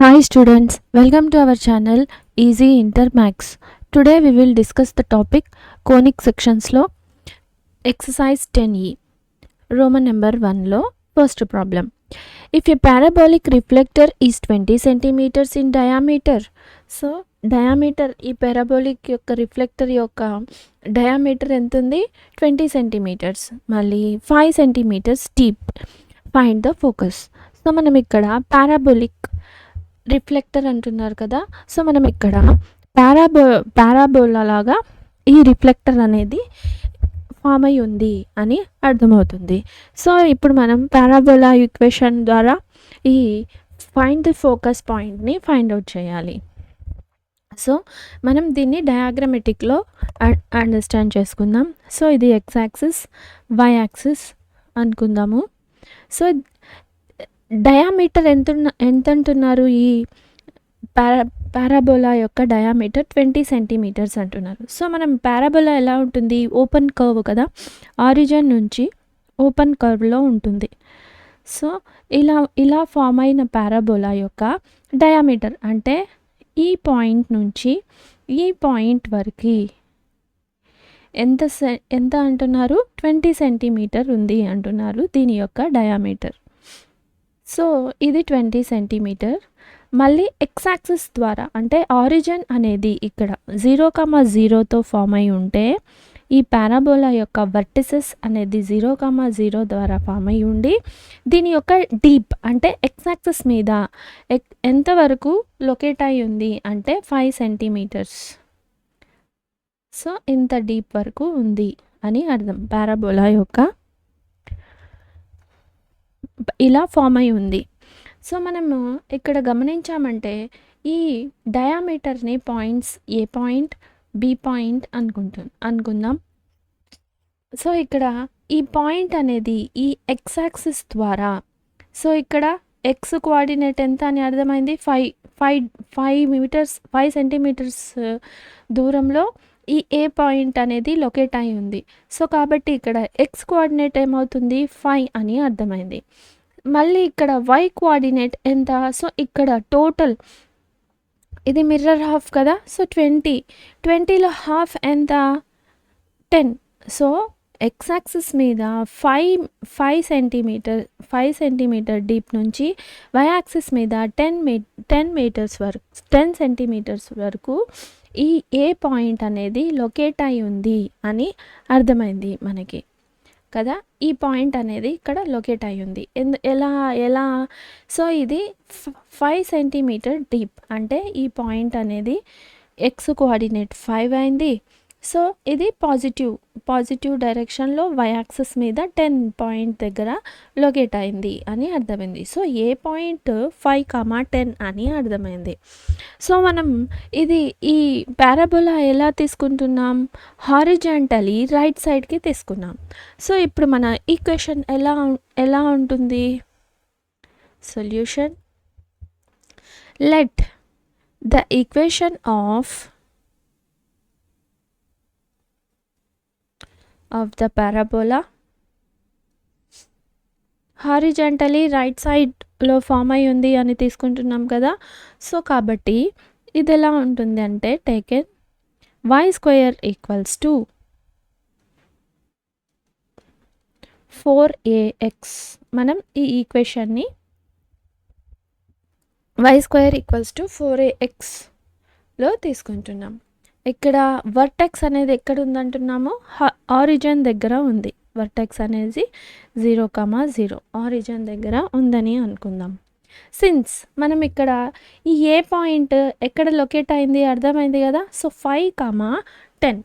Hi students, welcome to our channel Easy Inter Max. Today we will discuss the topic conic sections lo exercise 10E Roman number 1 lo first problem. If a parabolic reflector is 20 centimeters in diameter, so diameter ఈ parabolic యొక్క reflector యొక్క diameter ఎంత ఉంది 20 centimetres మళ్ళీ 5 centimetres deep find the focus. So మనం ఇక్కడ parabolic reflector అంటున్నారు కదా, సో మనం ఇక్కడ పారాబోలా లాగా ఈ రిఫ్లెక్టర్ అనేది ఫామ్ అయి ఉంది అని అర్థమవుతుంది. సో ఇప్పుడు మనం పారాబోలా ఈక్వేషన్ ద్వారా ఈ ఫైండ్ ది ఫోకస్ పాయింట్ని ఫైండ్ అవుట్ చేయాలి. సో మనం దీన్ని డయాగ్రమెటిక్లో అండర్స్టాండ్ చేసుకుందాం. సో ఇది ఎక్స్ యాక్సిస్, వై యాక్సిస్ అనుకుందాము. సో డయామీటర్ ఎంత అంటున్నారు? ఈ పారాబోలా యొక్క డయామీటర్ 20 సెంటీమీటర్స్ అంటున్నారు. సో మనం పారాబోలా ఎలా ఉంటుంది? ఓపెన్ కర్వ్ కదా, ఆరిజిన్ నుంచి ఓపెన్ కర్వ్లో ఉంటుంది. సో ఇలా ఫామ్ అయిన పారాబోలా యొక్క డయామీటర్ అంటే ఈ పాయింట్ నుంచి ఈ పాయింట్ వరకు ఎంత అంటున్నారు? 20 సెంటీమీటర్ ఉంది అంటున్నారు దీని యొక్క డయామీటర్. సో ఇది 20 సెంటీమీటర్. మళ్ళీ ఎక్స్ యాక్సిస్ ద్వారా అంటే ఆరిజిన్ అనేది ఇక్కడ 0,0తో ఫామ్ అయి ఉంటే ఈ పారాబోలా యొక్క వర్టిసెస్ అనేది 0,0 ద్వారా ఫామ్ అయి ఉండి దీని యొక్క డీప్ అంటే ఎక్స్ యాక్సిస్ మీద ఎంతవరకు లొకేట్ అయి ఉంది అంటే 5 సెంటీమీటర్స్. సో ఇంత డీప్ వరకు ఉంది అని అర్థం. పారాబోలా యొక్క ఇలా ఫామ్ అయి ఉంది. సో మనము ఇక్కడ గమనించామంటే ఈ డయామీటర్ని పాయింట్స్ ఏ పాయింట్, బి పాయింట్ అనుకుందాం. సో ఇక్కడ ఈ పాయింట్ అనేది ఈ ఎక్స్ యాక్సిస్ ద్వారా, సో ఇక్కడ ఎక్స్ కోఆర్డినేట్ ఎంత అని అర్థమైంది? 5 సెంటీమీటర్స్ దూరంలో ఈ ఏ పాయింట్ అనేది లొకేట్ అయి ఉంది. సో కాబట్టి ఇక్కడ ఎక్స్ కోఆర్డినేట్ ఏమవుతుంది? 5 అని అర్థమైంది. మళ్ళీ ఇక్కడ వై కోఆర్డినేట్ ఎంత? సో ఇక్కడ టోటల్ ఇది మిర్రర్ హాఫ్ కదా, సో 20లో హాఫ్ ఎంత? 10. సో ఎక్స్ యాక్సిస్ మీద 5 సెంటీమీటర్ డీప్ నుంచి వై యాక్సిస్ మీద 10 సెంటీమీటర్స్ వరకు ఈ ఏ పాయింట్ అనేది లొకేట్ అయి ఉంది అని అర్థమైంది మనకి కదా. ఈ పాయింట్ అనేది ఇక్కడ లొకేట్ అయి ఉంది. ఎలా? సో ఇది 5 సెంటీమీటర్ డీప్ అంటే ఈ పాయింట్ అనేది ఎక్స్ కోఆర్డినేట్ 5 అయింది. సో ఇది పాజిటివ్ డైరెక్షన్లో వై యాక్సిస్ మీద 10 పాయింట్ దగ్గర లొకేట్ అయింది అని అర్థమైంది. సో ఏ పాయింట్ 5,10 అని అర్థమైంది. సో మనం ఈ పారాబోలా ఎలా తీసుకుంటున్నాం? హారిజాంటలీ రైట్ సైడ్కి తీసుకున్నాం. సో ఇప్పుడు మన ఈక్వేషన్ ఎలా ఉంటుంది? Solution. Let the equation of the parabola horizontally right సైడ్లో ఫామ్ అయి ఉంది అని తీసుకుంటున్నాం కదా. సో కాబట్టి ఇది ఎలా ఉంటుంది అంటే టేకెన్ y² = 4ax. మనం ఈ ఈక్వేషన్ని y² = 4ax తీసుకుంటున్నాం. ఇక్కడ వర్టెక్స్ అనేది ఎక్కడ ఉందంటున్నామో ఆరిజిన్ దగ్గర ఉంది. వర్టెక్స్ అనేది 0,0 ఆరిజిన్ దగ్గర ఉందని అనుకుందాం. సిన్స్ మనం ఇక్కడ ఈ ఏ పాయింట్ ఎక్కడ లొకేట్ అయింది అర్థమైంది కదా. సో 5,10.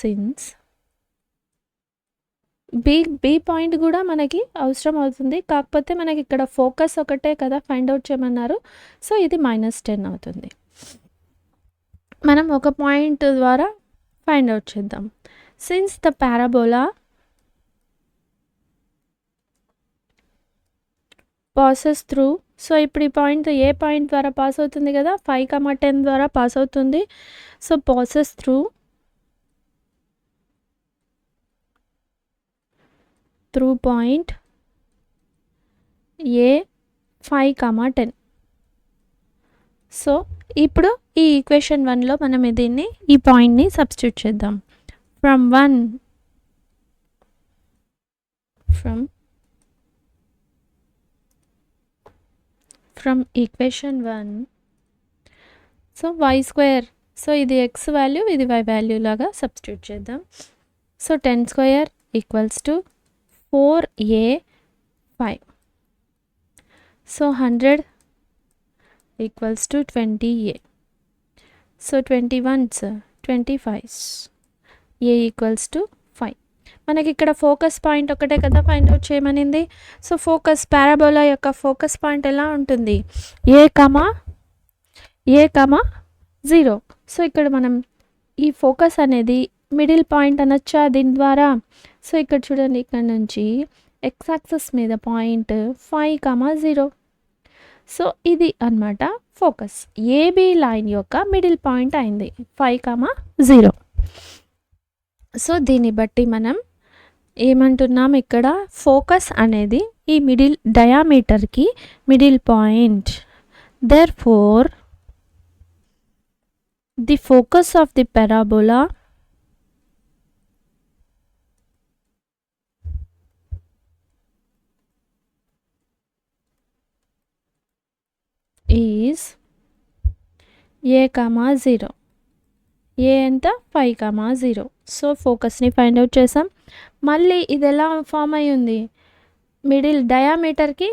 సిన్స్ బి పాయింట్ కూడా మనకి అవసరం అవుతుంది, కాకపోతే మనకి ఇక్కడ ఫోకస్ ఒకటే కదా ఫైండ్ అవుట్ చేయమన్నారు. సో ఇది -10 అవుతుంది. మనం ఒక పాయింట్ ద్వారా ఫైండ్ అవుట్ చేద్దాం. Since the parabola passes through, so ఇప్పుడు ఈ పాయింట్ ఏ పాయింట్ ద్వారా పాస్ అవుతుంది కదా, 5,10 ద్వారా పాస్ అవుతుంది. సో పాసెస్ త్రూ పాయింట్ ఏ 5,10. సో ఇప్పుడు ఈ ఈక్వేషన్ 1లో మనం దీన్ని ఈ పాయింట్ని సబ్స్టిట్యూట్ చేద్దాం. From equation 1, so y², so ఇది x వాల్యూ, ఇది y వాల్యూ లాగా సబ్స్టిట్యూట్ చేద్దాం. So 10² = 4a5. So 100 = 20a. So 21s 25, a = 5. మనకి ఇక్కడ ఫోకస్ పాయింట్ ఒకటే కదా ఫైండ్ అవుట్ చేయమనింది. సో ఫోకస్ పారాబోలా యొక్క ఫోకస్ పాయింట్ ఎలా ఉంటుంది? a, 0. సో ఇక్కడ మనం ఈ ఫోకస్ అనేది మిడిల్ పాయింట్ అనొచ్చా దీని ద్వారా? సో ఇక్కడ చూడండి, ఇక్కడ నుంచి x యాక్సిస్ మీద పాయింట్ 5, 0. సో ఇది అన్నమాట ఫోకస్. ఏబి లైన్ యొక్క మిడిల్ పాయింట్ అయింది 5, 0. సో దీన్ని బట్టి మనం ఏమంటున్నాం, ఇక్కడ ఫోకస్ అనేది ఈ మిడిల్ డయామీటర్కి middle point. Therefore the focus of the parabola is a, 0. A ఎంత? 5, 0. సో ఫోకస్ని ఫైండ్ అవుట్ చేసాం. మళ్ళీ ఇది ఎలా ఫామ్ అయి ఉంది? మిడిల్ డయామీటర్కి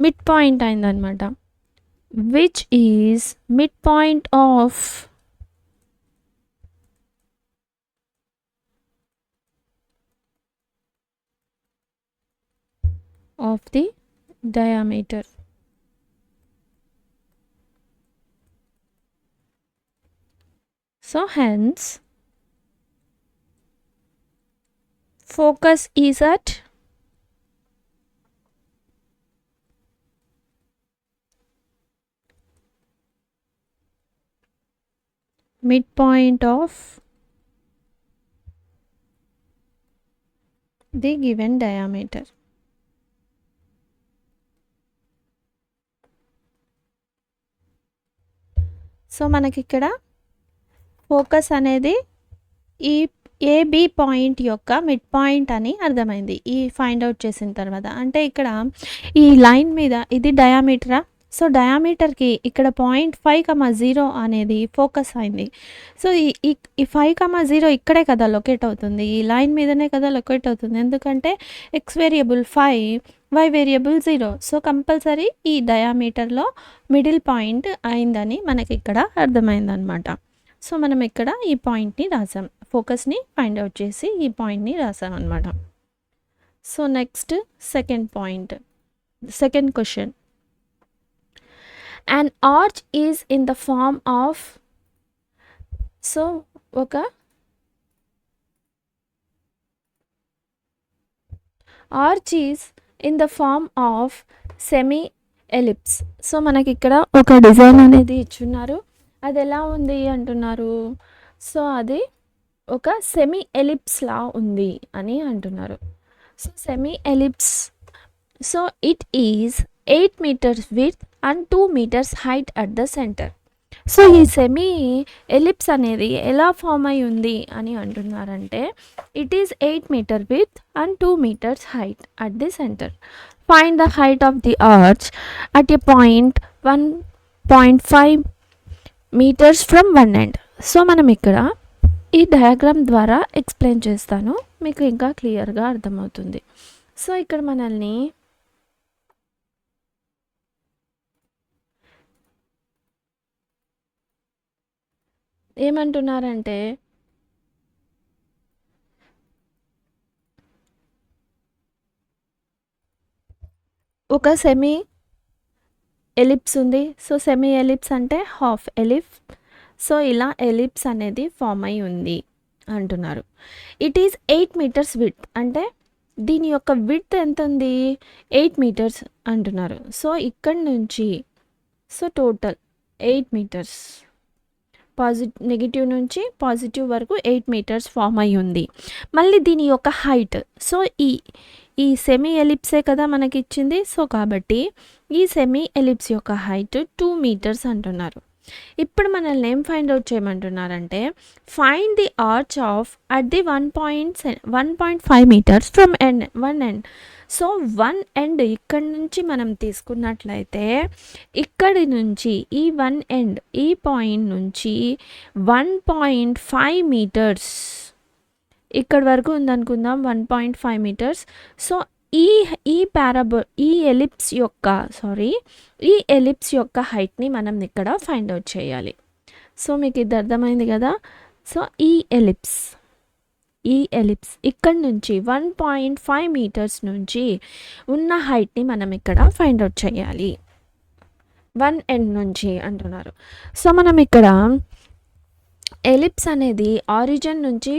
మిడ్ పాయింట్ అయిందనమాట, which is mid point of the diameter. So hence focus is at midpoint of the given diameter. So మనకి ఇక్కడ ఫోకస్ అనేది ఈ ఏబి పాయింట్ యొక్క మిడ్ పాయింట్ అని అర్థమైంది ఈ ఫైండ్ అవుట్ చేసిన తర్వాత. అంటే ఇక్కడ ఈ లైన్ మీద ఇది డయామీటరా? సో డయామీటర్కి ఇక్కడ పాయింట్ 5, 0 అనేది ఫోకస్ అయింది. సో ఈ 5, 0 ఇక్కడే కదా లొకేట్ అవుతుంది, ఈ లైన్ మీదనే కదా లొకేట్ అవుతుంది. ఎందుకంటే x variable 5, y variable 0. So compulsory ఈ డయామీటర్లో మిడిల్ పాయింట్ అయిందని మనకి ఇక్కడ అర్థమైందనమాట. సో మనం ఇక్కడ ఈ పాయింట్ని రాసాం, ఫోకస్ని ఫైండ్ అవుట్ చేసి ఈ పాయింట్ని రాసాం అనమాట. So next second question. an arch is in the form of, so ఒక arch is in the form of semi ellipse. So మనకి ఇక్కడ ఒక డిజైన్ అనేది ఇచ్చున్నారు, అది ఎలా ఉంది అంటున్నారు. సో అది ఒక సెమీ ఎలిప్స్ లా ఉంది అని అంటున్నారు. So semi ellipse, so it is 8 meters width and 2 meters height at the center. So ఈ సెమీ ఎలిప్స్ అనేది ఎలా ఫామ్ అయి ఉంది అని అంటున్నారంటే, it is 8 meter width and 2 meters height at the center. Find the height of the arch at a point 1.5 meters from one end. So మనం ఇక్కడ ఈ డయాగ్రామ్ ద్వారా ఎక్స్ప్లెయిన్ చేస్తాను, మీకు ఇంకా క్లియర్గా అర్థమవుతుంది. సో ఇక్కడ మనల్ని ఏమంటున్నారంటే, ఒక సెమీ ఎలిప్స్ ఉంది. సో సెమీ ఎలిప్స్ అంటే హాఫ్ ఎలిప్స్. సో ఇలా ఎలిప్స్ అనేది ఫామ్ అయి ఉంది అంటున్నారు. ఇట్ ఈజ్ 8 meters width, అంటే దీని యొక్క విడ్త్ ఎంత ఉంది? 8 meters అంటున్నారు. సో ఇక్కడి నుంచి సో టోటల్ 8 meters నెగిటివ్ నుంచి పాజిటివ్ వరకు 8 మీటర్స్ ఫామ్ అయి ఉంది. మళ్ళీ దీని యొక్క హైట్, సో ఈ సెమీ ఎలిప్సే కదా మనకి ఇచ్చింది. సో కాబట్టి ఈ సెమీ ఎలిప్స్ యొక్క హైట్ 2 మీటర్స్ అంటున్నారు. ఇప్పుడు మనల్ని ఏం ఫైండ్ అవుట్ చేయమంటున్నారంటే find the arch of at the 1.5 meters from one end. So one end ఇక్కడి నుంచి మనం తీసుకున్నట్లయితే ఇక్కడి నుంచి ఈ వన్ ఎండ్ ఈ పాయింట్ నుంచి 1.5 మీటర్స్ ఇక్కడ వరకు ఉందనుకుందాం, 1.5 మీటర్స్. సో ఈ ఎలిప్స్ యొక్క హైట్ని మనం ఇక్కడ ఫైండ్ అవుట్ చేయాలి. సో మీకు ఇది అర్థమైంది కదా. సో ఈ ఎలిప్స్ ఇక్కడ నుంచి 1.5 మీటర్స్ నుంచి ఉన్న హైట్ని మనం ఇక్కడ ఫైండ్ అవుట్ చేయాలి, వన్ ఎండ్ నుంచి అంటున్నారు. సో మనం ఇక్కడ ఎలిప్స్ అనేది ఆరిజిన్ నుంచి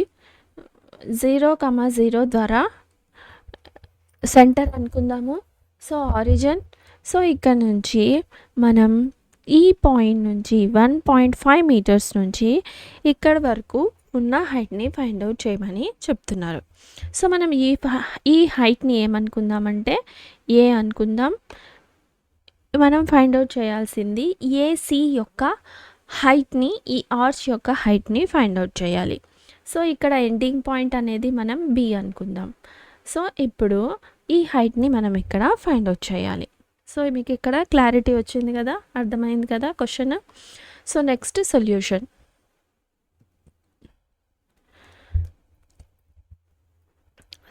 0,0 ద్వారా సెంటర్ అనుకుందాము. సో ఆరిజిన్, సో ఇక్కడ నుంచి మనం ఈ పాయింట్ నుంచి 1.5 మీటర్స్ నుంచి ఇక్కడ వరకు ఉన్న హైట్ని ఫైండ్ అవుట్ చేయమని చెప్తున్నారు. సో మనం ఈ హైట్ని ఏమనుకుందామంటే ఏ అనుకుందాం. మనం ఫైండ్ అవుట్ చేయాల్సింది ఏసీ యొక్క హైట్ని, ఈ ఆర్చ్ యొక్క హైట్ని ఫైండ్ అవుట్ చేయాలి. సో ఇక్కడ ఎండింగ్ పాయింట్ అనేది మనం బి అనుకుందాం. సో ఇప్పుడు ఈ హైట్ని మనం ఇక్కడ ఫైండ్ అవుట్ చేయాలి. సో మీకు ఇక్కడ క్లారిటీ వచ్చింది కదా, అర్థమైంది కదా question. So next solution.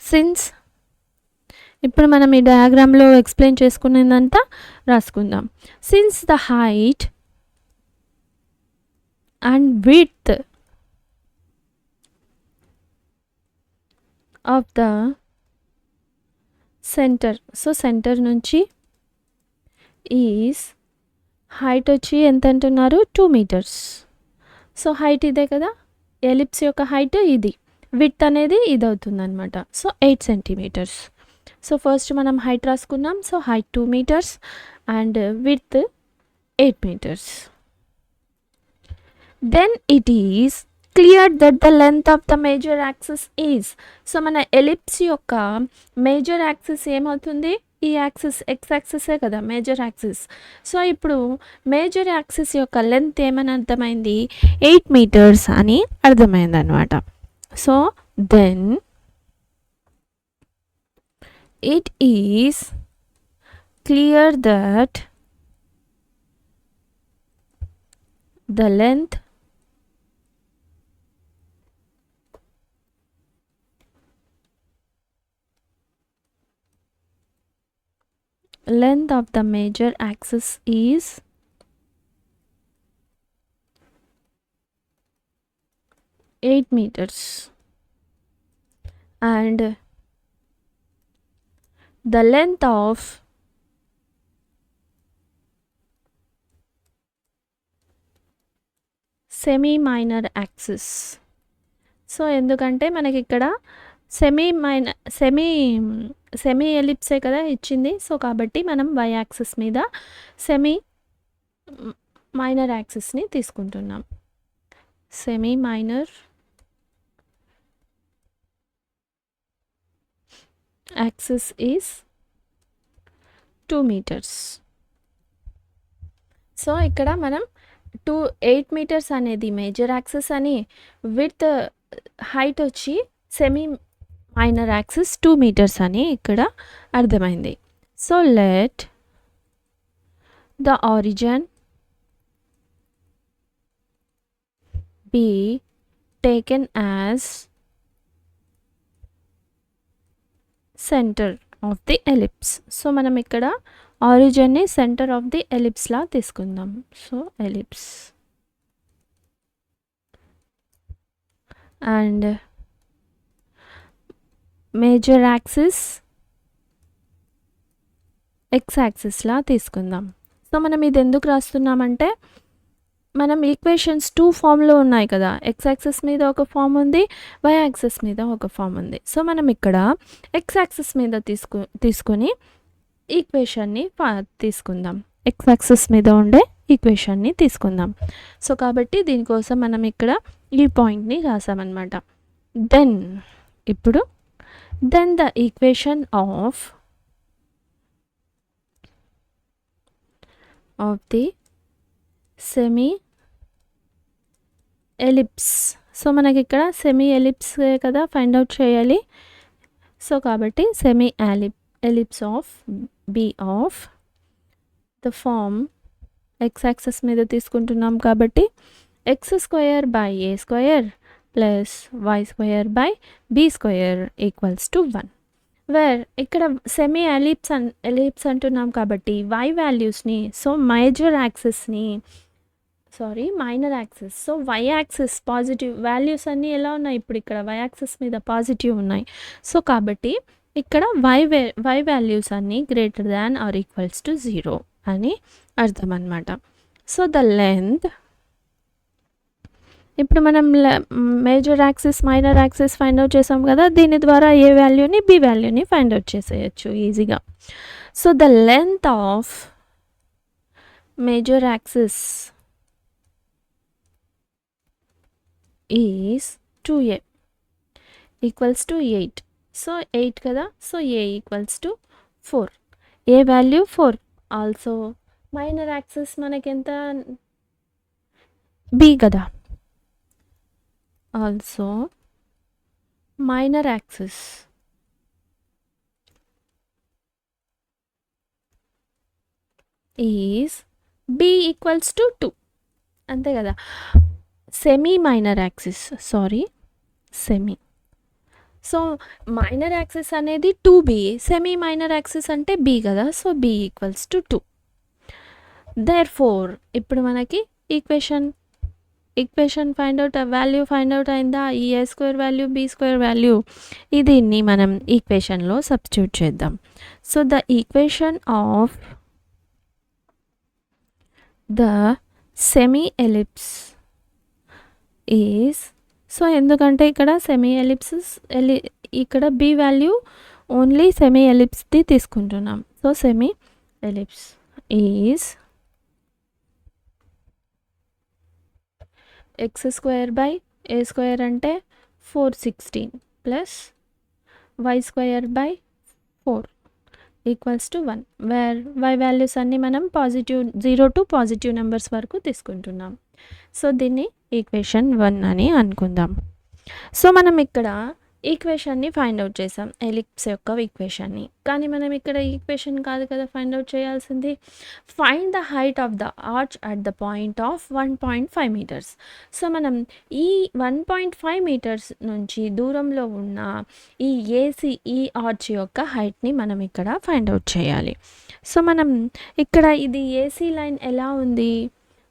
Since ఇప్పుడు మనం ఈ డయాగ్రామ్లో ఎక్స్ప్లెయిన్ చేసుకునేదంతా రాసుకుందాం. Since the height and width of the center, so center నుంచి ఈజ్ హైట్ వచ్చి ఎంత అంటున్నారు, 2 మీటర్స్. సో హైట్ ఇదే కదా, ఎలిప్స్ యొక్క హైట్ ఇది, విడ్త్ అనేది ఇది అవుతుంది అనమాట. So 8 centimetres. సో ఫస్ట్ మనం హైట్ రాసుకున్నాం. So height 2 metres and width 8 meters. Then it is clear that the length of the major axis is. So మన ఎలిప్స్ యొక్క మేజర్ యాక్సిస్ ఏమవుతుంది, ఈ యాక్సిస్ ఎక్స్ యాక్సిసే కదా మేజర్ యాక్సిస్. సో ఇప్పుడు major axis యొక్క లెంత్ ఏమని అర్థమైంది, 8 meters అని అర్థమైంది అనమాట. So then it is clear that the length of the major axis is 8 meters and the length of semi minor axis. So ఎందుకంటే మనకి ఇక్కడ సెమీ ఎలిప్సే కదా ఇచ్చింది. సో కాబట్టి మనం y యాక్సిస్ మీద సెమీ మైనర్ యాక్సిస్ని తీసుకుంటున్నాం. Semi minor axis is 2 meters. So ఇక్కడ మనం 8 meters అనేది మేజర్ యాక్సిస్ అని, విత్ హైట్ వచ్చి సెమీ మైనర్ యాక్సిస్ 2 meters అని ఇక్కడ అర్థమైంది. So let the origin be taken as center of the ellipse. So మనం ఇక్కడ ఆరిజిన్ని సెంటర్ ఆఫ్ ది ఎలిప్స్లా తీసుకుందాం. So ellipse and major axis x యాక్సిస్లా తీసుకుందాం. సో మనం ఇది ఎందుకు రాస్తున్నామంటే మనం ఈక్వేషన్స్ 2 ఫామ్లో ఉన్నాయి కదా, ఎక్స్ యాక్సిస్ మీద ఒక ఫామ్ ఉంది, వై యాక్సిస్ మీద ఒక ఫామ్ ఉంది. సో మనం ఇక్కడ ఎక్స్ యాక్సిస్ మీద తీసుకొని ఈక్వేషన్ని తీసుకుందాం. ఎక్స్ యాక్సిస్ మీద ఉండే ఈక్వేషన్ని తీసుకుందాం. సో కాబట్టి దీనికోసం మనం ఇక్కడ ఈ పాయింట్ని రాసామన్నమాట. దెన్ ఇప్పుడు the equation of the semi ellipse. So మనకి ఇక్కడ సెమీ ఎలిప్స్ కదా ఫైండ్ అవుట్ చేయాలి. సో కాబట్టి semi ellipse of B of the form x axis మీద తీసుకుంటున్నాం కాబట్టి x² / a² + y² / b² = 1. Wear ఇక్కడ సెమీ ఎలిప్స్ అంటున్నాం కాబట్టి y వాల్యూస్ని, so minor axis, so y axis positive values అన్నీ ఎలా ఉన్నాయి, ఇప్పుడు ఇక్కడ y యాక్సిస్ మీద పాజిటివ్ ఉన్నాయి. సో కాబట్టి ఇక్కడ y వాల్యూస్ అన్నీ greater than or equals to 0 అని అర్థం అన్నమాట. సో ద లెంత్, ఇప్పుడు మనం major axis minor axis find out చేసాం కదా, దీని ద్వారా ఏ వాల్యూని బి వాల్యూని ఫైండ్ అవుట్ చేసేయచ్చు ఈజీగా. So the length of major axis is 2a = 8. So 8 కదా, so a = 4. A value 4. Also minor axis మనకెంత, b కదా, also minor axis is b = 2. అంతే కదా. సెమీ సో మైనర్ యాక్సిస్ అనేది 2b, సెమీ మైనర్ యాక్సిస్ అంటే b కదా, so b = 2. Therefore ఇప్పుడు మనకి equation find out, value find out అయిందా, ఈ a² వాల్యూ b² వాల్యూ, దీన్ని మనం ఈక్వేషన్లో సబ్స్టిట్యూట్ చేద్దాం. So the equation of the semi ellipse is, so ఎందుకంటే ఇక్కడ సెమీ ఎలిప్స్ ఇక్కడ b వాల్యూ ఓన్లీ సెమీ ఎలిప్స్ది తీసుకుంటున్నాం. So semi ellipse is x² / a² అంటే 416 + y² / 4 = 1. వేర్ y వాల్యూస్ అన్నీ మనం పాజిటివ్ 0 to పాజిటివ్ నెంబర్స్ వరకు తీసుకుంటున్నాం. సో దీన్ని ఈక్వేషన్ 1 అని అనుకుందాం. సో మనం ఇక్కడ ఈక్వేషన్ని ఫైండ్ అవుట్ చేసాం, ఎలిప్స్ యొక్క ఈక్వేషన్ని. కానీ మనం ఇక్కడ ఈక్వేషన్ కాదు కదా ఫైండ్ అవుట్ చేయాల్సింది, find the height of the arch at the point of 1.5 meters. So మనం ఈ 1.5 meters నుంచి దూరంలో ఉన్న ఈ ఆర్చ్ యొక్క హైట్ని మనం ఇక్కడ ఫైండ్ అవుట్ చేయాలి. సో మనం ఇక్కడ ఇది ఏసీ లైన్ ఎలా ఉంది,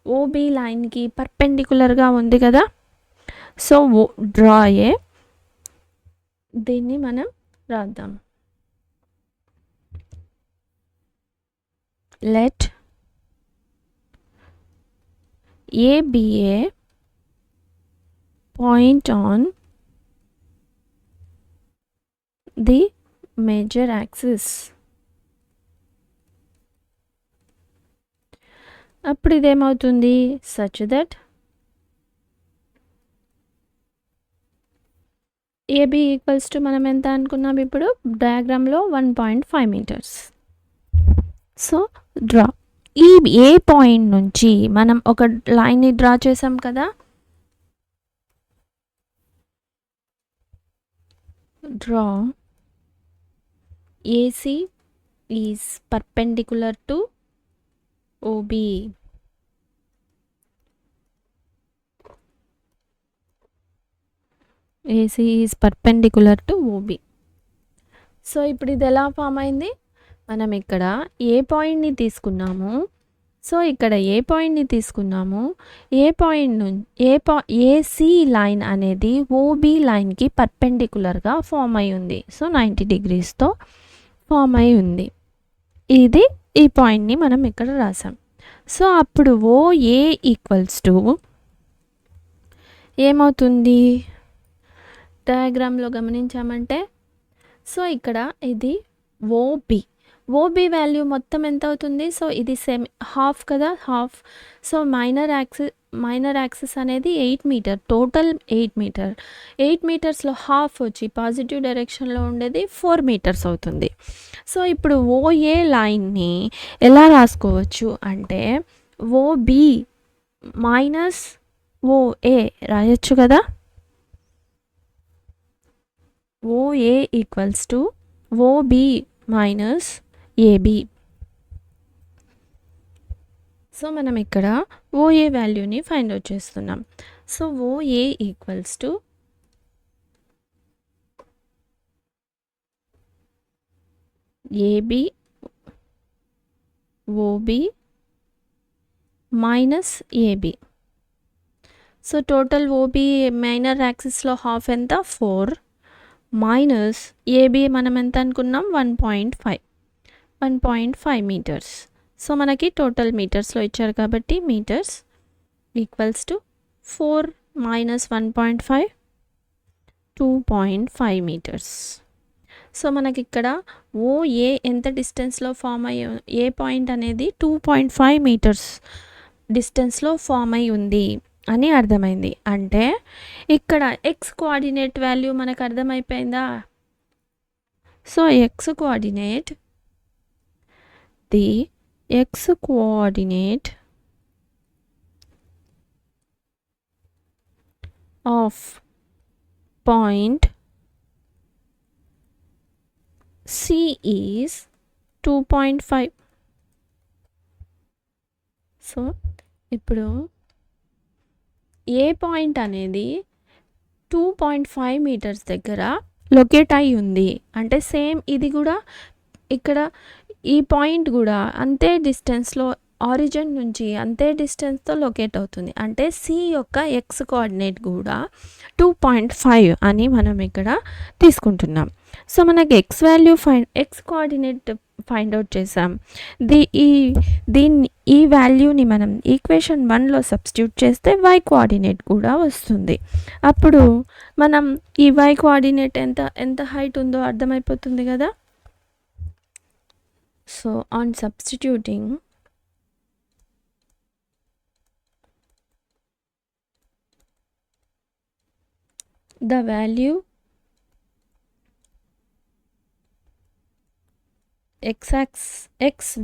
OB లైన్కి పర్పెండిక్యులర్గా ఉంది కదా. సో డ్రా దీన్ని మనం రాద్దాం. Let A be a point on the major axis. అప్పుడు ఇదేమవుతుంది, such that AB = మనం ఎంత అనుకున్నాం ఇప్పుడు డయాగ్రామ్లో 1.5 meters. సో డ్రా ఈ ఏ పాయింట్ నుంచి మనం ఒక లైన్ని డ్రా చేసాం కదా, draw AC is perpendicular to OB. AC is perpendicular to OB. So ఇప్పుడు ఇది ఎలా ఫామ్ అయింది, మనం ఇక్కడ ఏ పాయింట్ని తీసుకున్నాము. సో ఇక్కడ ఏ పాయింట్ని తీసుకున్నాము, ఏ పాయింట్ ఏసీ లైన్ అనేది OB లైన్కి పర్పెండిక్యులర్గా ఫామ్ అయి ఉంది. సో 90 degreesతో ఫామ్ అయి ఉంది. ఇది ఈ పాయింట్ని మనం ఇక్కడ రాసాం. సో అప్పుడు OA = ఏమవుతుంది డయాగ్రామ్లో గమనించామంటే, సో ఇక్కడ ఇది OB ఓబీ వాల్యూ మొత్తం ఎంత అవుతుంది? సో ఇది హాఫ్ కదా, హాఫ్. సో మైనర్ యాక్సిస్ అనేది 8 మీటర్, టోటల్ 8 మీటర్. 8 మీటర్స్లో హాఫ్ వచ్చి పాజిటివ్ డైరెక్షన్లో ఉండేది 4 మీటర్స్ అవుతుంది. సో ఇప్పుడు ఓఏ లైన్ని ఎలా రాసుకోవచ్చు అంటే ఓబి మైనస్ ఓఏ రాయొచ్చు కదా. OA equals to OB minus AB. So మనం ఇక్కడ ఓఏ వాల్యూని ఫైండ్ అవుట్ చేస్తున్నాం. So OA equals to AB OB minus AB. So total OB minor యాక్సిస్లో హాఫ్ ఎంత 4 మైనస్ ఏబి మనం ఎంత అనుకున్నాం 1.5 మీటర్స్. సో మనకి టోటల్ మీటర్స్లో ఇచ్చారు కాబట్టి meters equals to 4 minus 1.5 2.5 meters. So మనకి ఇక్కడ ఓఏ ఎంత డిస్టెన్స్లో ఫామ్ అయ్యి, ఏ పాయింట్ అనేది 2.5 మీటర్స్ డిస్టెన్స్లో ఫామ్ అయి ఉంది అని అర్థమైంది. అంటే ఇక్కడ ఎక్స్ కోఆర్డినేట్ వాల్యూ మనకు అర్థమైపోయిందా. So x coordinate of point C is 2.5. So ఇప్పుడు ఏ పాయింట్ అనేది 2.5 మీటర్స్ దగ్గర లొకేట్ అయి ఉంది అంటే సేమ్ ఇది కూడా ఇక్కడ ఈ పాయింట్ కూడా అంతే డిస్టెన్స్లో, ఆరిజిన్ నుంచి అంతే డిస్టెన్స్తో లొకేట్ అవుతుంది. అంటే సి యొక్క ఎక్స్ కోఆర్డినేట్ కూడా 2.5 అని మనం ఇక్కడ తీసుకుంటున్నాం. సో మనకి ఎక్స్ కోఆర్డినేట్ ఫైండ్ అవుట్ చేసాం. ఈ వాల్యూని మనం ఈక్వేషన్ 1లో సబ్స్టిట్యూట్ చేస్తే వై కోఆర్డినేట్ కూడా వస్తుంది. అప్పుడు మనం ఈ వై కోఆర్డినేట్ ఎంత హైట్ ఉందో అర్థమైపోతుంది కదా. So on substituting the value x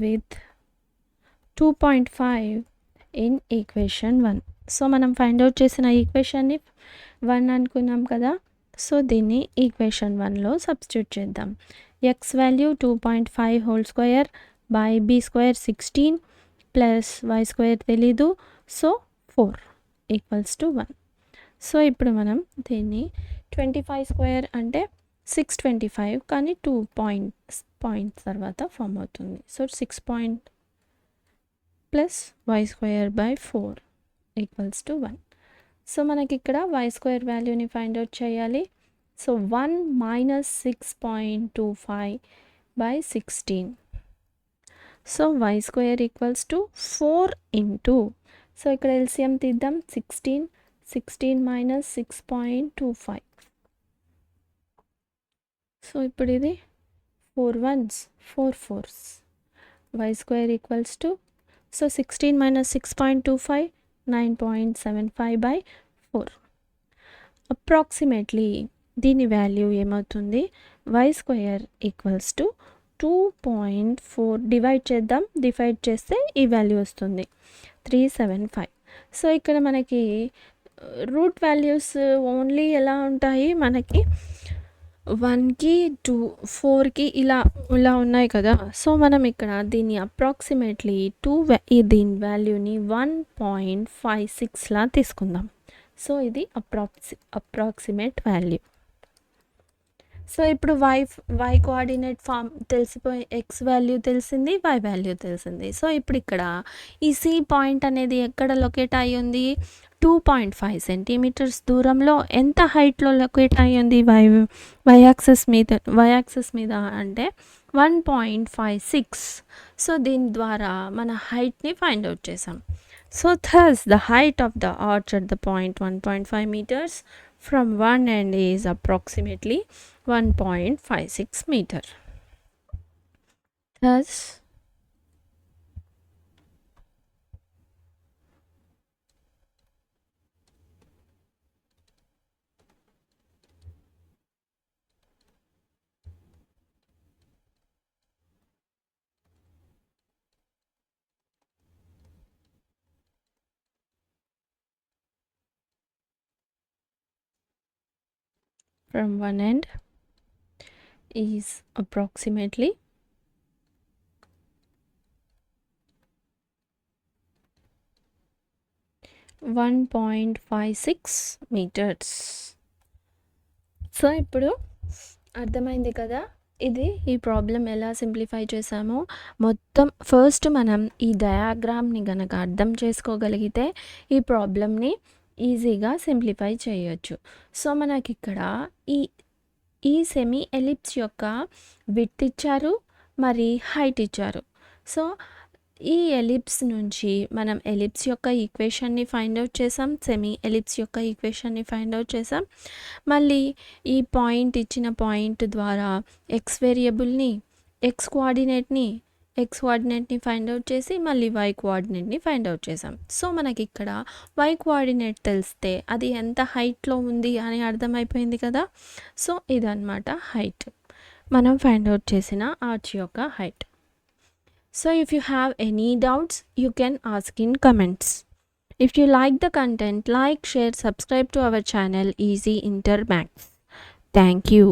with 2.5 in equation 1. So మనం ఫైండ్ అవుట్ చేసిన ఈక్వేషన్ని 1 అనుకున్నాం కదా. సో దీన్ని ఈక్వేషన్ 1లో సబ్స్టిట్యూట్ చేద్దాం. X value 2.5 whole square by B square 16 plus Y square తెలీదు, సో 4 ఈక్వల్స్ టు 1. సో ఇప్పుడు మనం దీన్ని 25 స్క్వేర్ అంటే 625, కానీ 2 పాయింట్స్ తర్వాత ఫామ్ అవుతుంది. So 6 point plus Y square by 4 equals to 1. So మనకి ఇక్కడ వై స్క్వేర్ వాల్యూని ఫైండ్ అవుట్ చేయాలి. So 1 minus 6.25 by 16. So Y square equals to 4 into, so ఇక్కడ ఎల్సిఎం తీద్దాం, 16 మైనస్ 6.25. సో ఇప్పుడు ఇది 4 1s 4 4s. Y square equals to, so 16 minus 6.25 9.75 by 4. Approximately దీని value ఏమవుతుంది, Y square equals to 2.4. Divide చేస్తే ఈ value వస్తుంది 375. సో ఇక్కడ మనకి రూట్ వాల్యూస్ ఓన్లీ ఎలా ఉంటాయి, మనకి 1కి 2 4కి ఇలా ఉన్నాయి కదా. సో మనం ఇక్కడ దీన్ని అప్రాక్సిమేట్లీ దీని వాల్యూని 1.56లా తీసుకుందాం. సో ఇది అప్రాక్సిమేట్ వాల్యూ. సో ఇప్పుడు వై కోఆర్డినేట్ ఫామ్ తెలిసిపోయి, ఎక్స్ వాల్యూ తెలిసింది, వై వాల్యూ తెలిసింది. సో ఇప్పుడు ఇక్కడ ఈ సి పాయింట్ అనేది ఎక్కడ లొకేట్ అయ్యి ఉంది, 2.5 సెంటీమీటర్స్ దూరంలో ఎంత హైట్లో లొకేట్ అయ్యి ఉంది వై యాక్సిస్ మీద అంటే 1.56. సో దీని ద్వారా మన హైట్ని ఫైండ్ అవుట్ చేసాం. So thus the height of the arch at the point 1.5 meters from one end is approximately 1.56 meter. Thus, from one end is approximately 1.56 meters. So ఇప్పుడు అర్థమైంది కదా, ఇది ఈ ప్రాబ్లం ఎలా సింప్లిఫై చేసామో. మొత్తం ఫస్ట్ మనం ఈ డయాగ్రామ్ని గనక అర్థం చేసుకోగలిగితే ఈ ప్రాబ్లమ్ని ఈజీగా సింప్లిఫై చేయొచ్చు. సో మనకి ఇక్కడ ఈ ఈ సెమీ ఎలిప్స్ యొక్క విడ్త్ ఇచ్చారు, మరి హైట్ ఇచ్చారు. సో ఈ ఎలిప్స్ నుంచి మనం ఎలిప్స్ యొక్క ఈక్వేషన్ని ఫైండ్ అవుట్ చేసాం, సెమీ ఎలిప్స్ యొక్క ఈక్వేషన్ని ఫైండ్ అవుట్ చేసాం. మళ్ళీ ఈ పాయింట్ ఇచ్చిన పాయింట్ ద్వారా ఎక్స్ వేరియబుల్ని ఎక్స్ కోఆర్డినేట్ని ఫైండ్ అవుట్ చేసి మళ్ళీ వై కోఆర్డినేట్ని ఫైండ్ అవుట్ చేసాం. సో మనకి ఇక్కడ వై కోఆర్డినేట్ తెలిస్తే అది ఎంత హైట్లో ఉంది అని అర్థమైపోయింది కదా. సో ఇదన్నమాట హైట్, మనం ఫైండ్ అవుట్ చేసిన ఆర్చ్ యొక్క height. So if you have any doubts, you can ask in comments. If you like the content, like, share, subscribe to our channel Easy Inter Maths. Thank you.